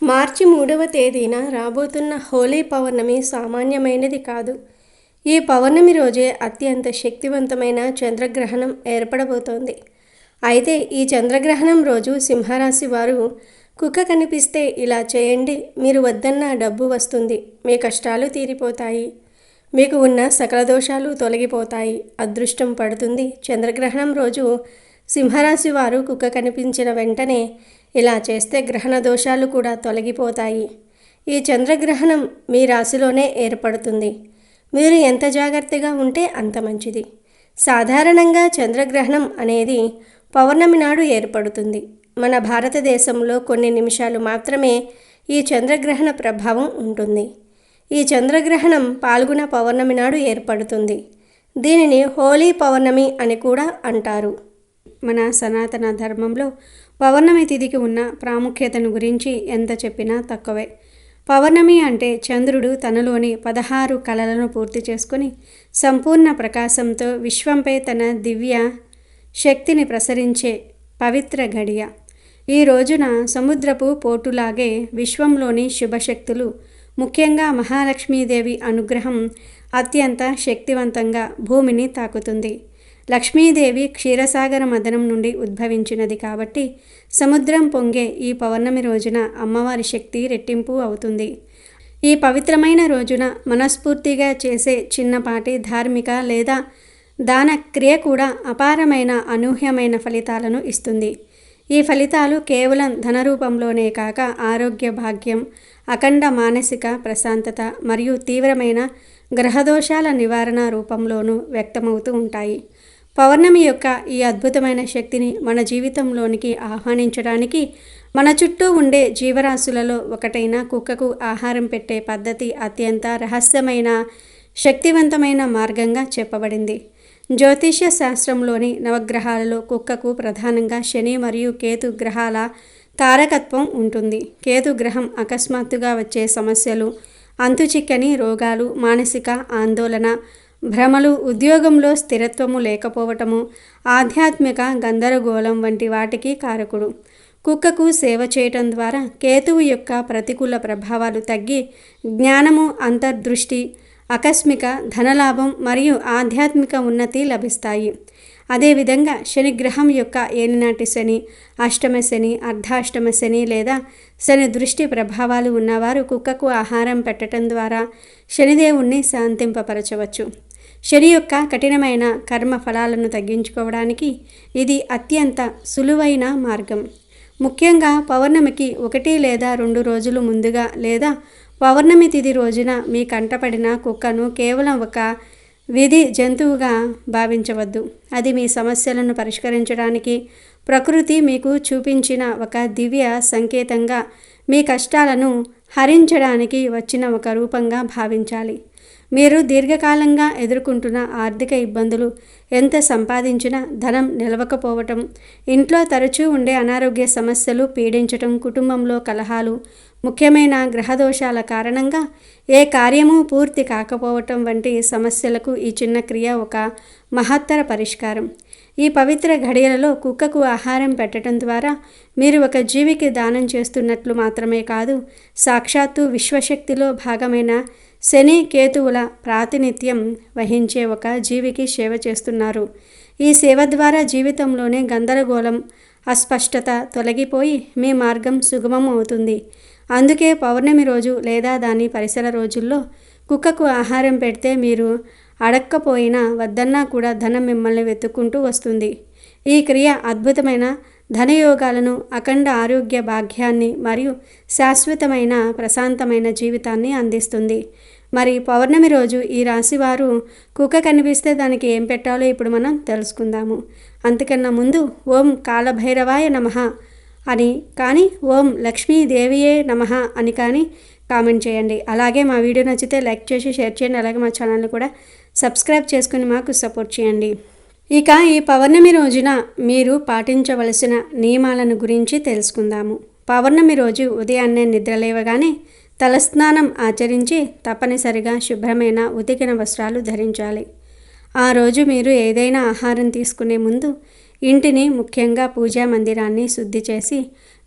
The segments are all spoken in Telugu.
మార్చి 3వ తేదీన రాబోతున్న హోలీ పౌర్ణమి సామాన్యమైనది కాదు. ఈ పౌర్ణమి రోజే అత్యంత శక్తివంతమైన చంద్రగ్రహణం ఏర్పడబోతోంది. అయితే ఈ చంద్రగ్రహణం రోజు సింహరాశి వారు కుక్క కనిపిస్తే ఇలా చేయండి, మీరు వద్దన్న డబ్బు వస్తుంది, మీ కష్టాలు తీరిపోతాయి, మీకు ఉన్న సకల దోషాలు తొలగిపోతాయి, అదృష్టం పడుతుంది. చంద్రగ్రహణం రోజు సింహరాశి వారు కుక్క కనిపించిన వెంటనే ఇలా చేస్తే గ్రహణ దోషాలు కూడా తొలగిపోతాయి. ఈ చంద్రగ్రహణం మీ రాశిలోనే ఏర్పడుతుంది. మీరు ఎంత జాగ్రత్తగా ఉంటే అంత మంచిది. సాధారణంగా చంద్రగ్రహణం అనేది పౌర్ణమి నాడు ఏర్పడుతుంది. మన భారతదేశంలో కొన్ని నిమిషాలు మాత్రమే ఈ చంద్రగ్రహణ ప్రభావం ఉంటుంది. ఈ చంద్రగ్రహణం పాల్గొన పౌర్ణమి నాడు ఏర్పడుతుంది. దీనిని హోలీ పౌర్ణమి అని కూడా అంటారు. మన సనాతన ధర్మంలో పౌర్ణమి తిథికి ఉన్న ప్రాముఖ్యతను గురించి ఎంత చెప్పినా తక్కువే. పౌర్ణమి అంటే చంద్రుడు తనలోని 16 కళలను పూర్తి చేసుకుని సంపూర్ణ ప్రకాశంతో విశ్వంపై తన దివ్య శక్తిని ప్రసరించే పవిత్ర ఘడియ. ఈ రోజున సముద్రపు పోటులాగే విశ్వంలోని శుభశక్తులు, ముఖ్యంగా మహాలక్ష్మీదేవి అనుగ్రహం అత్యంత శక్తివంతంగా భూమిని తాకుతుంది. లక్ష్మీదేవి క్షీరసాగర మదనం నుండి ఉద్భవించినది కాబట్టి సముద్రం పొంగే ఈ పౌర్ణమి రోజున అమ్మవారి శక్తి రెట్టింపు అవుతుంది. ఈ పవిత్రమైన రోజున మనస్ఫూర్తిగా చేసే చిన్నపాటి ధార్మిక లేదా దాన క్రియ కూడా అపారమైన అనూహ్యమైన ఫలితాలను ఇస్తుంది. ఈ ఫలితాలు కేవలం ధన రూపంలోనే కాక ఆరోగ్య భాగ్యం, అఖండ మానసిక ప్రశాంతత మరియు తీవ్రమైన గ్రహదోషాల నివారణ రూపంలోనూ వ్యక్తమవుతూ ఉంటాయి. పౌర్ణమి యొక్క ఈ అద్భుతమైన శక్తిని మన జీవితంలోనికి ఆహ్వానించడానికి మన చుట్టూ ఉండే జీవరాశులలో ఒకటైన కుక్కకు ఆహారం పెట్టే పద్ధతి అత్యంత రహస్యమైన శక్తివంతమైన మార్గంగా చెప్పబడింది. జ్యోతిష్య శాస్త్రంలోని నవగ్రహాలలో కుక్కకు ప్రధానంగా శని మరియు కేతు గ్రహాల తారకత్వం ఉంటుంది. కేతు గ్రహం అకస్మాత్తుగా వచ్చే సమస్యలు, అంతుచిక్కని రోగాలు, మానసిక ఆందోళన, భ్రమలు, ఉద్యోగంలో స్థిరత్వము లేకపోవటము, ఆధ్యాత్మిక గందరగోళం వంటి వాటికి కారకుడు. కుక్కకు సేవ చేయటం ద్వారా కేతువు యొక్క ప్రతికూల ప్రభావాలు తగ్గి జ్ఞానము, అంతర్దృష్టి, ఆకస్మిక ధనలాభం మరియు ఆధ్యాత్మిక ఉన్నతి లభిస్తాయి. అదేవిధంగా శనిగ్రహం యొక్క ఏలినాటి శని, అష్టమ శని, అర్ధాష్టమ శని లేదా శని దృష్టి ప్రభావాలు ఉన్నవారు కుక్కకు ఆహారం పెట్టడం ద్వారా శనిదేవుణ్ణి శాంతింపపరచవచ్చు. శని యొక్క కఠినమైన కర్మ ఫలాలను తగ్గించుకోవడానికి ఇది అత్యంత సులువైన మార్గం. ముఖ్యంగా పౌర్ణమికి 1 లేదా 2 రోజులు ముందుగా లేదా పౌర్ణమి తిథి రోజున మీ కంటపడిన కుక్కను కేవలం ఒక విధి జంతువుగా భావించవద్దు. అది మీ సమస్యలను పరిష్కరించడానికి ప్రకృతి మీకు చూపించిన ఒక దివ్య సంకేతంగా, మీ కష్టాలను హరించడానికి వచ్చిన ఒక రూపంగా భావించాలి. మీరు దీర్ఘకాలంగా ఎదుర్కొంటున్న ఆర్థిక ఇబ్బందులు, ఎంత సంపాదించినా ధనం నిలవకపోవటం, ఇంట్లో తరచూ ఉండే అనారోగ్య సమస్యలు పీడించటం, కుటుంబంలో కలహాలు, ముఖ్యమైన గ్రహదోషాల కారణంగా ఏ కార్యము పూర్తి కాకపోవటం వంటి సమస్యలకు ఈ చిన్న క్రియ ఒక మహత్తర పరిష్కారం. ఈ పవిత్ర ఘడియలలో కుక్కకు ఆహారం పెట్టడం ద్వారా మీరు ఒక జీవికి దానం చేస్తున్నట్లు మాత్రమే కాదు, సాక్షాత్తు విశ్వశక్తిలో భాగమైన శని కేతువుల ప్రాతినిధ్యం వహించే ఒక జీవికి సేవ చేస్తున్నారు. ఈ సేవ ద్వారా జీవితంలోనే గందరగోళం, అస్పష్టత తొలగిపోయి మీ మార్గం సుగమం అవుతుంది. అందుకే పౌర్ణమి రోజు లేదా దాని పరిసర రోజుల్లో కుక్కకు ఆహారం పెడితే మీరు అడక్కపోయినా వద్దన్నా కూడా ధనం మిమ్మల్ని వెతుక్కుంటూ వస్తుంది. ఈ క్రియ అద్భుతమైన ధనయోగాలను, అఖండ ఆరోగ్య భాగ్యాన్ని మరియు శాశ్వతమైన ప్రశాంతమైన జీవితాన్ని అందిస్తుంది. మరి పౌర్ణమి రోజు ఈ రాశివారు కుక్క కనిపిస్తే దానికి ఏం పెట్టాలో ఇప్పుడు మనం తెలుసుకుందాము. అంతకన్నా ముందు ఓం కాలభైరవాయ నమః అని కానీ, ఓం లక్ష్మీదేవియే నమః అని కానీ కామెంట్ చేయండి. అలాగే మా వీడియో నచ్చితే లైక్ చేసి షేర్ చేయండి. అలాగే మా ఛానల్ని కూడా సబ్స్క్రైబ్ చేసుకుని మాకు సపోర్ట్ చేయండి. ఇక ఈ పౌర్ణమి రోజున మీరు పాటించవలసిన నియమాలను గురించి తెలుసుకుందాము. పౌర్ణమి రోజు ఉదయాన్నే నిద్రలేవగానే తలస్నానం ఆచరించి తప్పనిసరిగా శుభ్రమైన ఉతికిన వస్త్రాలు ధరించాలి. ఆ రోజు మీరు ఏదైనా ఆహారం తీసుకునే ముందు ఇంటిని, ముఖ్యంగా పూజా మందిరాన్ని శుద్ధి చేసి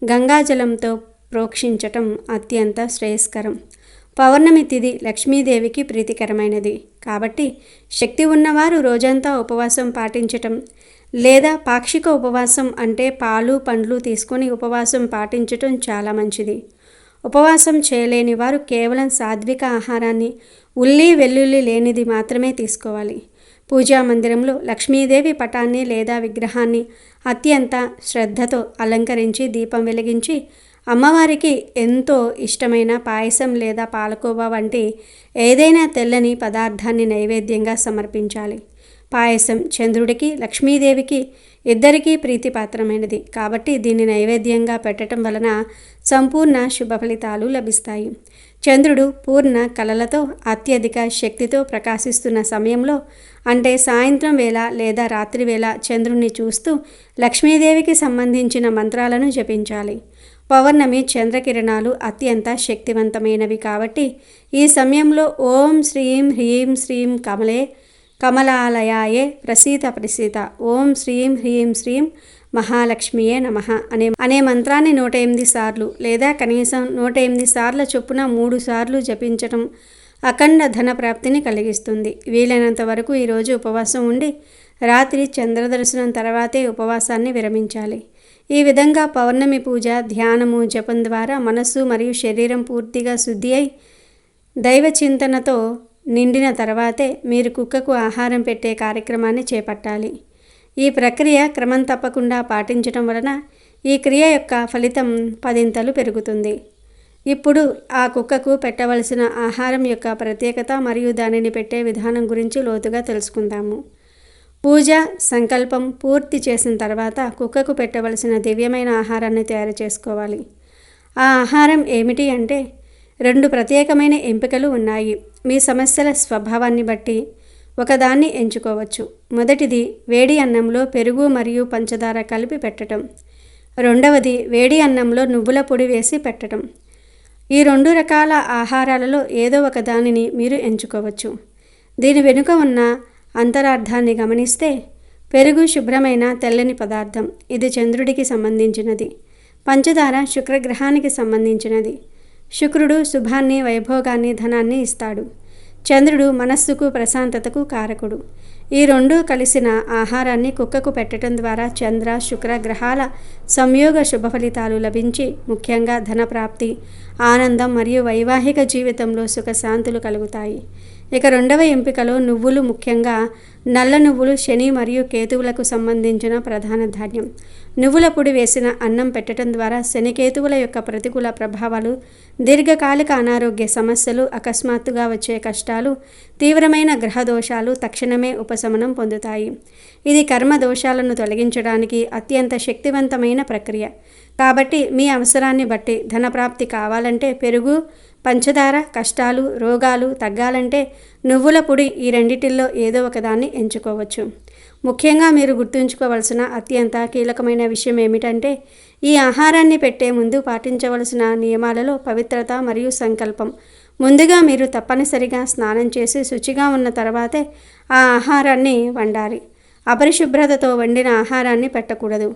గంగాజలంతో ప్రోక్షించటం అత్యంత శ్రేయస్కరం. పౌర్ణమి తిథి లక్ష్మీదేవికి ప్రీతికరమైనది కాబట్టి శక్తి ఉన్నవారు రోజంతా ఉపవాసం పాటించటం లేదా పాక్షిక ఉపవాసం అంటే పాలు పండ్లు తీసుకొని ఉపవాసం పాటించటం చాలా మంచిది. ఉపవాసం చేయలేని వారు కేవలం సాత్విక ఆహారాన్ని, ఉల్లి వెల్లుల్లి లేనిది మాత్రమే తీసుకోవాలి. పూజా మందిరంలో లక్ష్మీదేవి పటాన్ని లేదా విగ్రహాన్ని అత్యంత శ్రద్ధతో అలంకరించి దీపం వెలిగించి అమ్మవారికి ఎంతో ఇష్టమైన పాయసం లేదా పాలకోవా వంటి ఏదైనా తెల్లని పదార్థాన్ని నైవేద్యంగా సమర్పించాలి. పాయసం చంద్రుడికి, లక్ష్మీదేవికి ఇద్దరికీ ప్రీతిపాత్రమైనది కాబట్టి దీన్ని నైవేద్యంగా పెట్టడం వలన సంపూర్ణ శుభ ఫలితాలు లభిస్తాయి. చంద్రుడు పూర్ణ కళలతో అత్యధిక శక్తితో ప్రకాశిస్తున్న సమయంలో అంటే సాయంత్రం వేళ లేదా రాత్రి వేళ చంద్రుణ్ణి చూస్తూ లక్ష్మీదేవికి సంబంధించిన మంత్రాలను జపించాలి. పౌర్ణమి చంద్రకిరణాలు అత్యంత శక్తివంతమైనవి కాబట్టి ఈ సమయంలో ఓం శ్రీం హ్రీం శ్రీం కమలాలయాయే ప్రసీత ఓం శ్రీం హ్రీం శ్రీం మహాలక్ష్మియే నమః అనే మంత్రాన్ని 108 సార్లు లేదా కనీసం 108 సార్ల చొప్పున 3 సార్లు జపించటం అఖండ ధన ప్రాప్తిని కలిగిస్తుంది. వీలైనంత వరకు ఈరోజు ఉపవాసం ఉండి రాత్రి చంద్రదర్శనం తర్వాతే ఉపవాసాన్ని విరమించాలి. ఈ విధంగా పౌర్ణమి పూజ, ధ్యానము, జపం ద్వారా మనస్సు మరియు శరీరం పూర్తిగా శుద్ధి అయి దైవ చింతనతో నిండిన తర్వాతే మీరు కుక్కకు ఆహారం పెట్టే కార్యక్రమాన్ని చేపట్టాలి. ఈ ప్రక్రియ క్రమం తప్పకుండా పాటించడం వలన ఈ క్రియ యొక్క ఫలితం 10 పెరుగుతుంది. ఇప్పుడు ఆ కుక్కకు పెట్టవలసిన ఆహారం యొక్క ప్రత్యేకత మరియు దానిని పెట్టే విధానం గురించి లోతుగా తెలుసుకుందాము. పూజ సంకల్పం పూర్తి చేసిన తర్వాత కుక్కకు పెట్టవలసిన దివ్యమైన ఆహారాన్ని తయారు చేసుకోవాలి. ఆ ఆహారం ఏమిటి అంటే 2 ప్రత్యేకమైన ఎంపికలు ఉన్నాయి. మీ సమస్యల స్వభావాన్ని బట్టి ఒకదాన్ని ఎంచుకోవచ్చు. మొదటిది వేడి అన్నంలో పెరుగు మరియు పంచదార కలిపి పెట్టడం. రెండవది వేడి అన్నంలో నువ్వుల పొడి వేసి పెట్టడం. ఈ 2 రకాల ఆహారాలలో ఏదో ఒక దానిని మీరు ఎంచుకోవచ్చు. దీని వెనుక ఉన్న అంతరార్థాన్ని గమనిస్తే పెరుగు శుభ్రమైన తెల్లని పదార్థం, ఇది చంద్రుడికి సంబంధించినది. పంచదార శుక్రగ్రహానికి సంబంధించినది. శుక్రుడు శుభాన్ని, వైభోగాన్ని, ధనాన్ని ఇస్తాడు. చంద్రుడు మనస్సుకు, ప్రశాంతతకు కారకుడు. ఈ 2 కలిసిన ఆహారాన్ని కుక్కకు పెట్టడం ద్వారా చంద్ర, శుక్ర గ్రహాల సంయోగ శుభ ఫలితాలు లభించి ముఖ్యంగా ధనప్రాప్తి, ఆనందం మరియు వైవాహిక జీవితంలో సుఖశాంతులు కలుగుతాయి. ఇక 2వ ఎంపికలో నువ్వులు, ముఖ్యంగా నల్ల నువ్వులు శని మరియు కేతువులకు సంబంధించిన ప్రధాన ధాన్యం. నువ్వుల పొడి వేసిన అన్నం పెట్టడం ద్వారా శనికేతువుల యొక్క ప్రతికూల ప్రభావాలు, దీర్ఘకాలిక అనారోగ్య సమస్యలు, అకస్మాత్తుగా వచ్చే కష్టాలు, తీవ్రమైన గ్రహ దోషాలు తక్షణమే ఉపశమనం పొందుతాయి. ఇది కర్మ దోషాలను తొలగించడానికి అత్యంత శక్తివంతమైన ప్రక్రియ. కాబట్టి మీ అవసరాన్ని బట్టి ధనప్రాప్తి కావాలంటే పెరుగు, పంచదార, కష్టాలు, రోగాలు తగ్గాలంటే నువ్వుల పొడి, ఈ రెండిటిల్లో ఏదో ఒకదాన్ని ఎంచుకోవచ్చు. ముఖ్యంగా మీరు గుర్తుంచుకోవలసిన అత్యంత కీలకమైన విషయం ఏమిటంటే ఈ ఆహారాన్ని పెట్టే ముందు పాటించవలసిన నియమాలలో పవిత్రత మరియు సంకల్పం. ముందుగా మీరు తప్పనిసరిగా స్నానం చేసి శుచిగా ఉన్న తర్వాతే ఆ ఆహారాన్ని వండాలి. అపరిశుభ్రతతో వండిన ఆహారాన్ని పెట్టకూడదు.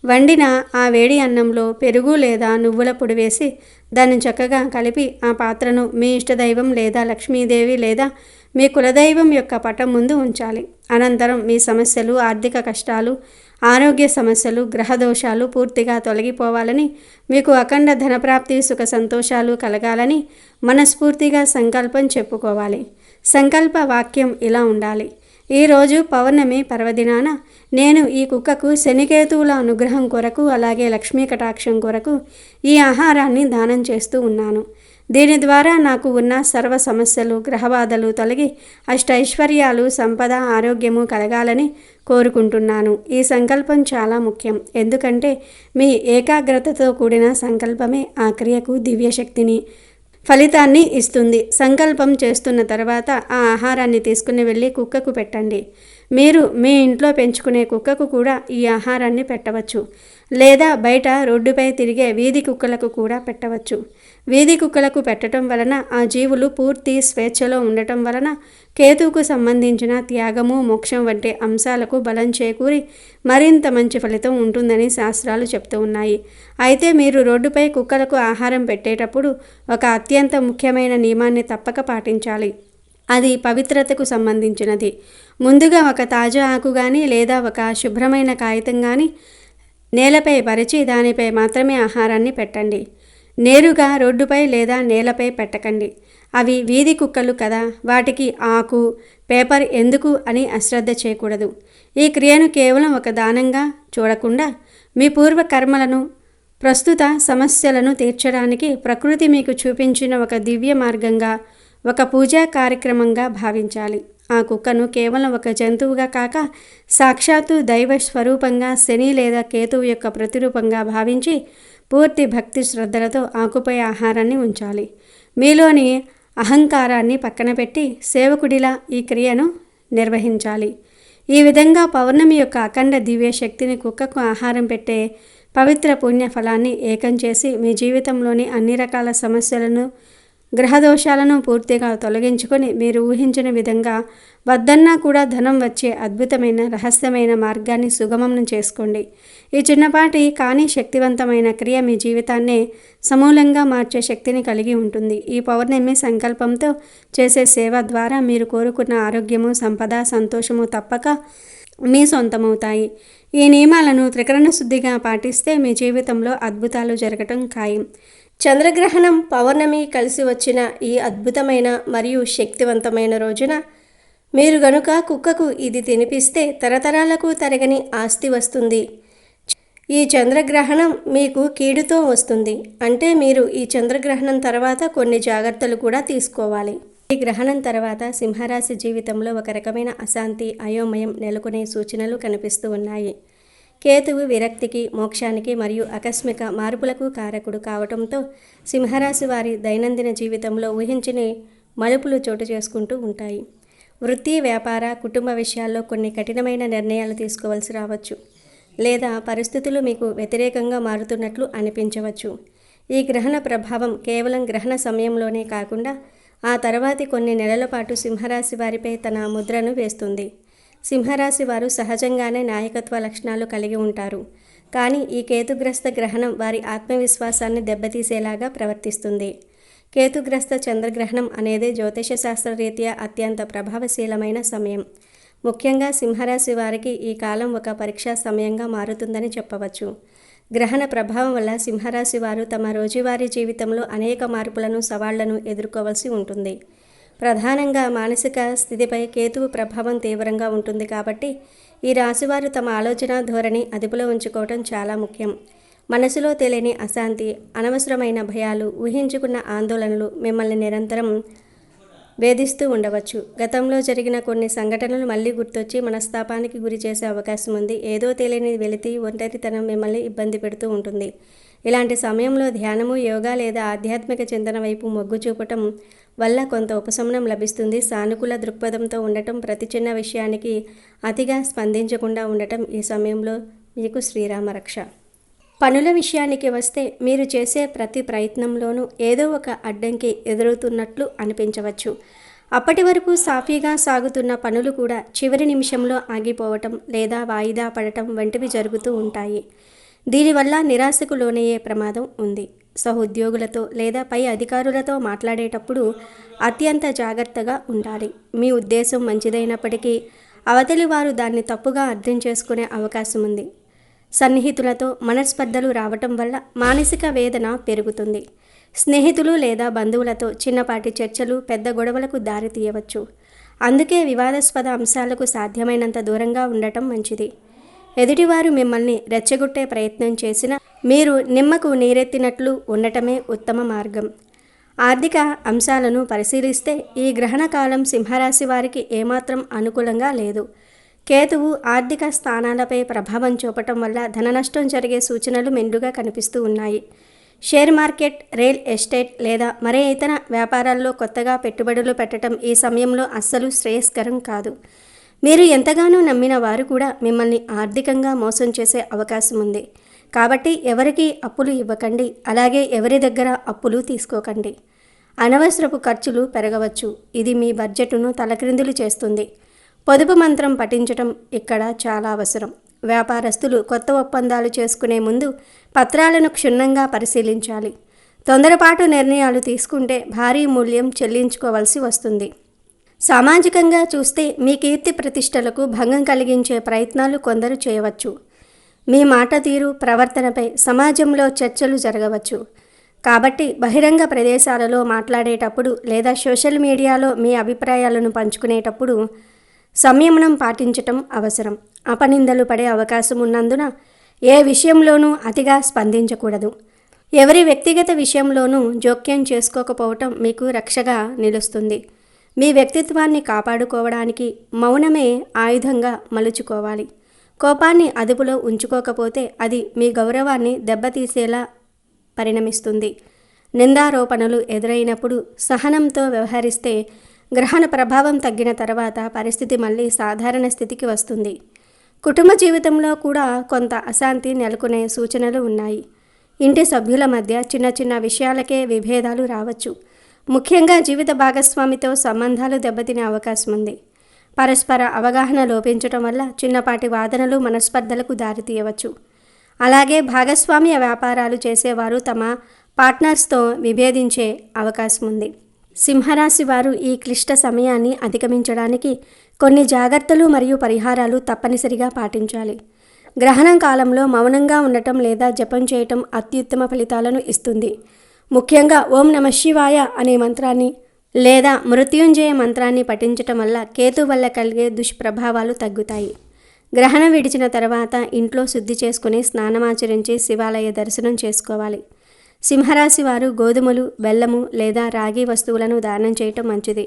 వండిన ఆ వేడి అన్నంలో పెరుగు లేదా నువ్వుల పొడి వేసి దాన్ని చక్కగా కలిపి ఆ పాత్రను మీ ఇష్టదైవం లేదా లక్ష్మీదేవి లేదా మీ కులదైవం యొక్క పటం ముందు ఉంచాలి. అనంతరం మీ సమస్యలు, ఆర్థిక కష్టాలు, ఆరోగ్య సమస్యలు, గ్రహదోషాలు పూర్తిగా తొలగిపోవాలని, మీకు అఖండ ధనప్రాప్తి, సుఖ సంతోషాలు కలగాలని మనస్ఫూర్తిగా సంకల్పం చెప్పుకోవాలి. సంకల్ప వాక్యం ఇలా ఉండాలి: ఈరోజు పౌర్ణమి పర్వదినాన నేను ఈ కుక్కకు శనికేతువుల అనుగ్రహం కొరకు అలాగే లక్ష్మీ కటాక్షం కొరకు ఈ ఆహారాన్ని దానం చేస్తూ ఉన్నాను. దీని ద్వారా నాకు ఉన్న సర్వ సమస్యలు, గ్రహబాధలు తొలగి అష్టైశ్వర్యాలు, సంపద, ఆరోగ్యము కలగాలని కోరుకుంటున్నాను. ఈ సంకల్పం చాలా ముఖ్యం. ఎందుకంటే మీ ఏకాగ్రతతో కూడిన సంకల్పమే ఆ క్రియకు దివ్యశక్తిని, ఫలితాన్ని ఇస్తుంది. సంకల్పం చేస్తున్న తర్వాత ఆ ఆహారాన్ని తీసుకుని వెళ్ళి కుక్కకు పెట్టండి. మీరు మీ ఇంట్లో పెంచుకునే కుక్కకు కూడా ఈ ఆహారాన్ని పెట్టవచ్చు, లేదా బయట రోడ్డుపై తిరిగే వీధి కుక్కలకు కూడా పెట్టవచ్చు. వీధి కుక్కలకు పెట్టడం వలన ఆ జీవులు పూర్తి స్వేచ్ఛలో ఉండటం వలన కేతువుకు సంబంధించిన త్యాగము, మోక్షం వంటి అంశాలకు బలం చేకూరి మరింత మంచి ఫలితం ఉంటుందని శాస్త్రాలు చెప్తూ ఉన్నాయి. అయితే మీరు రోడ్డుపై కుక్కలకు ఆహారం పెట్టేటప్పుడు ఒక అత్యంత ముఖ్యమైన నియమాన్ని తప్పక పాటించాలి. అది పవిత్రతకు సంబంధించినది. ముందుగా ఒక తాజా ఆకు కానీ లేదా ఒక శుభ్రమైన కాగితం కానీ నేలపై పరిచి దానిపై మాత్రమే ఆహారాన్ని పెట్టండి. నేరుగా రోడ్డుపై లేదా నేలపై పెట్టకండి. అవి వీధి కుక్కలు కదా, వాటికి ఆకు, పేపర్ ఎందుకు అని అశ్రద్ధ చేయకూడదు. ఈ క్రియను కేవలం ఒక దానంగా చూడకుండా మీ పూర్వ కర్మలను, ప్రస్తుత సమస్యలను తీర్చడానికి ప్రకృతి మీకు చూపించిన ఒక దివ్య మార్గంగా, ఒక పూజా కార్యక్రమంగా భావించాలి. ఆ కుక్కను కేవలం ఒక జంతువుగా కాక సాక్షాత్తు దైవ స్వరూపంగా, శని లేదా కేతువు యొక్క ప్రతిరూపంగా భావించి పూర్తి భక్తి శ్రద్ధలతో ఆకుపై ఆహారాన్ని ఉంచాలి. మీలోని అహంకారాన్ని పక్కన పెట్టి సేవకుడిలా ఈ క్రియను నిర్వహించాలి. ఈ విధంగా పౌర్ణమి యొక్క అఖండ దివ్య శక్తిని కుక్కకు ఆహారం పెట్టే పవిత్ర పుణ్య ఫలాన్ని ఏకం చేసి మీ జీవితంలోని అన్ని రకాల సమస్యలను, గ్రహదోషాలను పూర్తిగా తొలగించుకొని మీరు ఊహించిన విధంగా వద్దన్నా కూడా ధనం వచ్చే అద్భుతమైన రహస్యమైన మార్గాన్ని సుగమం చేసుకోండి. ఈ చిన్నపాటి కానీ శక్తివంతమైన క్రియ మీ జీవితాన్నే సమూలంగా మార్చే శక్తిని కలిగి ఉంటుంది. ఈ పౌర్ణమి సంకల్పంతో చేసే సేవ ద్వారా మీరు కోరుకున్న ఆరోగ్యము, సంపద, సంతోషము తప్పక మీ సొంతమవుతాయి. ఈ నియమాలను త్రికరణ శుద్ధిగా పాటిస్తే మీ జీవితంలో అద్భుతాలు జరగటం ఖాయం. చంద్రగ్రహణం, పౌర్ణమి కలిసి వచ్చిన ఈ అద్భుతమైన మరియు శక్తివంతమైన రోజున మీరు గనుక కుక్కకు ఇది తినిపిస్తే తరతరాలకు తరగని ఆస్తి వస్తుంది. ఈ చంద్రగ్రహణం మీకు కీడుతో వస్తుంది. అంటే మీరు ఈ చంద్రగ్రహణం తర్వాత కొన్ని జాగ్రత్తలు కూడా తీసుకోవాలి. ఈ గ్రహణం తర్వాత సింహరాశి జీవితంలో ఒక రకమైన అశాంతి, అయోమయం నెలకొనే సూచనలు కనిపిస్తూ ఉన్నాయి. కేతువు విరక్తికి, మోక్షానికి మరియు ఆకస్మిక మార్పులకు కారకుడు కావటంతో సింహరాశి వారి దైనందిన జీవితంలో ఊహించని మలుపులు చోటు చేసుకుంటూ ఉంటాయి. వృత్తి, వ్యాపార, కుటుంబ విషయాల్లో కొన్ని కఠినమైన నిర్ణయాలు తీసుకోవాల్సి రావచ్చు, లేదా పరిస్థితులు మీకు వ్యతిరేకంగా మారుతున్నట్లు అనిపించవచ్చు. ఈ గ్రహణ ప్రభావం కేవలం గ్రహణ సమయంలోనే కాకుండా ఆ తర్వాతి కొన్ని నెలల పాటు సింహరాశి వారిపై తన ముద్రను వేస్తుంది. సింహరాశి వారు సహజంగానే నాయకత్వ లక్షణాలు కలిగి ఉంటారు. కానీ ఈ కేతుగ్రస్త గ్రహణం వారి ఆత్మవిశ్వాసాన్ని దెబ్బతీసేలాగా ప్రవర్తిస్తుంది. కేతుగ్రస్త చంద్రగ్రహణం అనేది జ్యోతిష శాస్త్రరీత్యా అత్యంత ప్రభావశీలమైన సమయం. ముఖ్యంగా సింహరాశి వారికి ఈ కాలం ఒక పరీక్షా సమయంగా మారుతుందని చెప్పవచ్చు. గ్రహణ ప్రభావం వల్ల సింహరాశి వారు తమ రోజువారీ జీవితంలో అనేక మార్పులను, సవాళ్లను ఎదుర్కోవాల్సి ఉంటుంది. ప్రధానంగా మానసిక స్థితిపై కేతువు ప్రభావం తీవ్రంగా ఉంటుంది కాబట్టి ఈ రాశివారు తమ ఆలోచన ధోరణి అదుపులో ఉంచుకోవటం చాలా ముఖ్యం. మనసులో తెలియని అశాంతి, అనవసరమైన భయాలు, ఊహించుకున్న ఆందోళనలు మిమ్మల్ని నిరంతరం వేధిస్తూ ఉండవచ్చు. గతంలో జరిగిన కొన్ని సంఘటనలు మళ్ళీ గుర్తొచ్చి మనస్తాపానికి గురి చేసే అవకాశం ఉంది. ఏదో తెలియని వెలితి, ఒంటరితనం మిమ్మల్ని ఇబ్బంది పెడుతూ ఉంటుంది. ఇలాంటి సమయంలో ధ్యానము, యోగా లేదా ఆధ్యాత్మిక చింతన వైపు మొగ్గు చూపటం వల్ల కొంత ఉపశమనం లభిస్తుంది. సానుకూల దృక్పథంతో ఉండటం, ప్రతి చిన్న విషయానికి అతిగా స్పందించకుండా ఉండటం ఈ సమయంలో మీకు శ్రీరామరక్ష. పనుల విషయానికి వస్తే మీరు చేసే ప్రతి ప్రయత్నంలోనూ ఏదో ఒక అడ్డంకి ఎదురవుతున్నట్లు అనిపించవచ్చు. అప్పటి వరకు సాఫీగా సాగుతున్న పనులు కూడా చివరి నిమిషంలో ఆగిపోవటం లేదా వాయిదా పడటం వంటివి జరుగుతూ ఉంటాయి. దీనివల్ల నిరాశకు లోనయ్యే ప్రమాదం ఉంది. సహోద్యోగులతో లేదా పై అధికారులతో మాట్లాడేటప్పుడు అత్యంత జాగ్రత్తగా ఉండాలి. మీ ఉద్దేశం మంచిదైనప్పటికీ అవతలి వారు దాన్ని తప్పుగా అర్థం చేసుకునే అవకాశం ఉంది. సన్నిహితులతో మనస్పర్ధలు రావటం వల్ల మానసిక వేదన పెరుగుతుంది. స్నేహితులు లేదా బంధువులతో చిన్నపాటి చర్చలు పెద్ద గొడవలకు దారితీయవచ్చు. అందుకే వివాదాస్పద అంశాలకు సాధ్యమైనంత దూరంగా ఉండటం మంచిది. ఎదుటివారు మిమ్మల్ని రెచ్చగొట్టే ప్రయత్నం చేసినా మీరు నిమ్మకు నీరెత్తినట్లు ఉండటమే ఉత్తమ మార్గం. ఆర్థిక అంశాలను పరిశీలిస్తే ఈ గ్రహణ కాలం సింహరాశి వారికి ఏమాత్రం అనుకూలంగా లేదు. కేతువు ఆర్థిక స్థానాలపై ప్రభావం చూపటం వల్ల ధన నష్టం జరిగే సూచనలు మెండుగా కనిపిస్తూ ఉన్నాయి. షేర్ మార్కెట్, రియల్ ఎస్టేట్ లేదా మరే ఇతర వ్యాపారాల్లో కొత్తగా పెట్టుబడులు పెట్టడం ఈ సమయంలో అస్సలు శ్రేయస్కరం కాదు. మీరు ఎంతగానో నమ్మిన వారు కూడా మిమ్మల్ని ఆర్థికంగా మోసం చేసే అవకాశం ఉంది. కాబట్టి ఎవరికి అప్పులు ఇవ్వకండి, అలాగే ఎవరి దగ్గర అప్పులు తీసుకోకండి. అనవసరపు ఖర్చులు పెరగవచ్చు. ఇది మీ బడ్జెట్ను తలక్రిందులు చేస్తుంది. పొదుపు మంత్రం పఠించటం ఇక్కడ చాలా అవసరం. వ్యాపారస్తులు కొత్త ఒప్పందాలు చేసుకునే ముందు పత్రాలను క్షుణ్ణంగా పరిశీలించాలి. తొందరపాటు నిర్ణయాలు తీసుకుంటే భారీ మూల్యం చెల్లించుకోవాల్సి వస్తుంది. సామాజికంగా చూస్తే మీ కీర్తి ప్రతిష్టలకు భంగం కలిగించే ప్రయత్నాలు కొందరు చేయవచ్చు. మీ మాట తీరు, ప్రవర్తనపై సమాజంలో చర్చలు జరగవచ్చు. కాబట్టి బహిరంగ ప్రదేశాలలో మాట్లాడేటప్పుడు లేదా సోషల్ మీడియాలో మీ అభిప్రాయాలను పంచుకునేటప్పుడు సంయమనం పాటించటం అవసరం. అపనిందలు పడే అవకాశం ఉన్నందున ఏ విషయంలోనూ అతిగా స్పందించకూడదు. ఎవరి వ్యక్తిగత విషయంలోనూ జోక్యం చేసుకోకపోవటం మీకు రక్షగా నిలుస్తుంది. మీ వ్యక్తిత్వాన్ని కాపాడుకోవడానికి మౌనమే ఆయుధంగా మలుచుకోవాలి. కోపాన్ని అదుపులో ఉంచుకోకపోతే అది మీ గౌరవాన్ని దెబ్బతీసేలా పరిణమిస్తుంది. నిందారోపణలు ఎదురైనప్పుడు సహనంతో వ్యవహరిస్తే గ్రహణ ప్రభావం తగ్గిన తర్వాత పరిస్థితి మళ్ళీ సాధారణ స్థితికి వస్తుంది. కుటుంబ జీవితంలో కూడా కొంత అశాంతి నెలకొనే సూచనలు ఉన్నాయి. ఇంటి సభ్యుల మధ్య చిన్న చిన్న విషయాలకే విభేదాలు రావచ్చు. ముఖ్యంగా జీవిత భాగస్వామితో సంబంధాలు దెబ్బతినే అవకాశం ఉంది. పరస్పర అవగాహన లోపించటం వల్ల చిన్నపాటి వాదనలు మనస్పర్ధలకు దారితీయవచ్చు. అలాగే భాగస్వామ్య వ్యాపారాలు చేసేవారు తమ పార్ట్నర్స్తో విభేదించే అవకాశం ఉంది. సింహరాశి వారు ఈ క్లిష్ట సమయాన్ని అధిగమించడానికి కొన్ని జాగ్రత్తలు మరియు పరిహారాలు తప్పనిసరిగా పాటించాలి. గ్రహణం కాలంలో మౌనంగా ఉండటం లేదా జపం చేయటం అత్యుత్తమ ఫలితాలను ఇస్తుంది. ముఖ్యంగా ఓం నమః శివాయ అనే మంత్రాన్ని లేదా మృత్యుంజయ మంత్రాన్ని పఠించటం వల్ల కేతు వల్ల కలిగే దుష్ప్రభావాలు తగ్గుతాయి. గ్రహణం విడిచిన తర్వాత ఇంట్లో శుద్ధి చేసుకుని స్నానమాచరించి శివాలయ దర్శనం చేసుకోవాలి. సింహరాశి వారు గోధుమలు, బెల్లము లేదా రాగి వస్తువులను దానం చేయటం మంచిది.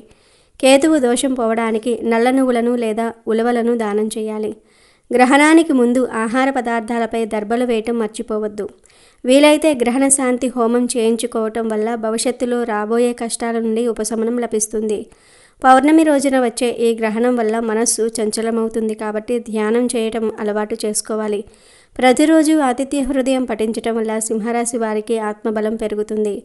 కేతువు దోషం పోవడానికి నల్ల నువ్వులను లేదా ఉలవలను దానం చేయాలి. గ్రహణానికి ముందు ఆహార పదార్థాలపై దర్బలు వేయటం మర్చిపోవద్దు. వీలైతే గ్రహణ శాంతి హోమం చేయించుకోవటం వల్ల భవిష్యత్తులో రాబోయే కష్టాల నుండి ఉపశమనం లభిస్తుంది. పౌర్ణమి రోజున వచ్చే ఈ గ్రహణం వల్ల మనస్సు చంచలమవుతుంది కాబట్టి ధ్యానం చేయటం అలవాటు చేసుకోవాలి. ప్రతిరోజు ఆతిథ్య హృదయం పఠించటం వల్ల సింహరాశి వారికి ఆత్మబలం పెరుగుతుంది.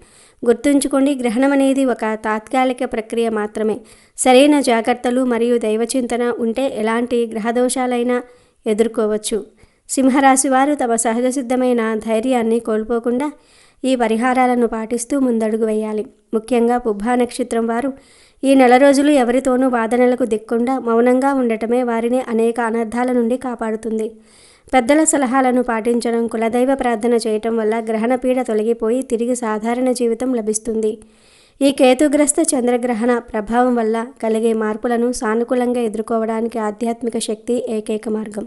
గుర్తుంచుకోండి, గ్రహణం అనేది ఒక తాత్కాలిక ప్రక్రియ మాత్రమే. సరైన జాగ్రత్తలు మరియు దైవచింతన ఉంటే ఎలాంటి గ్రహదోషాలైనా ఎదుర్కోవచ్చు. సింహరాశి వారు తమ సహజ సిద్ధమైన ధైర్యాన్ని కోల్పోకుండా ఈ పరిహారాలను పాటిస్తూ ముందడుగు వేయాలి. ముఖ్యంగా పుబ్బా నక్షత్రం వారు ఈ నెల రోజులు ఎవరితోనూ వాదనలకు దిక్కుండా మౌనంగా ఉండటమే వారిని అనేక అనర్థాల నుండి కాపాడుతుంది. పెద్దల సలహాలను పాటించడం, కులదైవ ప్రార్థన చేయటం వల్ల గ్రహణ పీడ తొలగిపోయి తిరిగి సాధారణ జీవితం లభిస్తుంది. ఈ కేతుగ్రస్త చంద్రగ్రహణ ప్రభావం వల్ల కలిగే మార్పులను సానుకూలంగా ఎదుర్కోవడానికి ఆధ్యాత్మిక శక్తి ఏకైక మార్గం.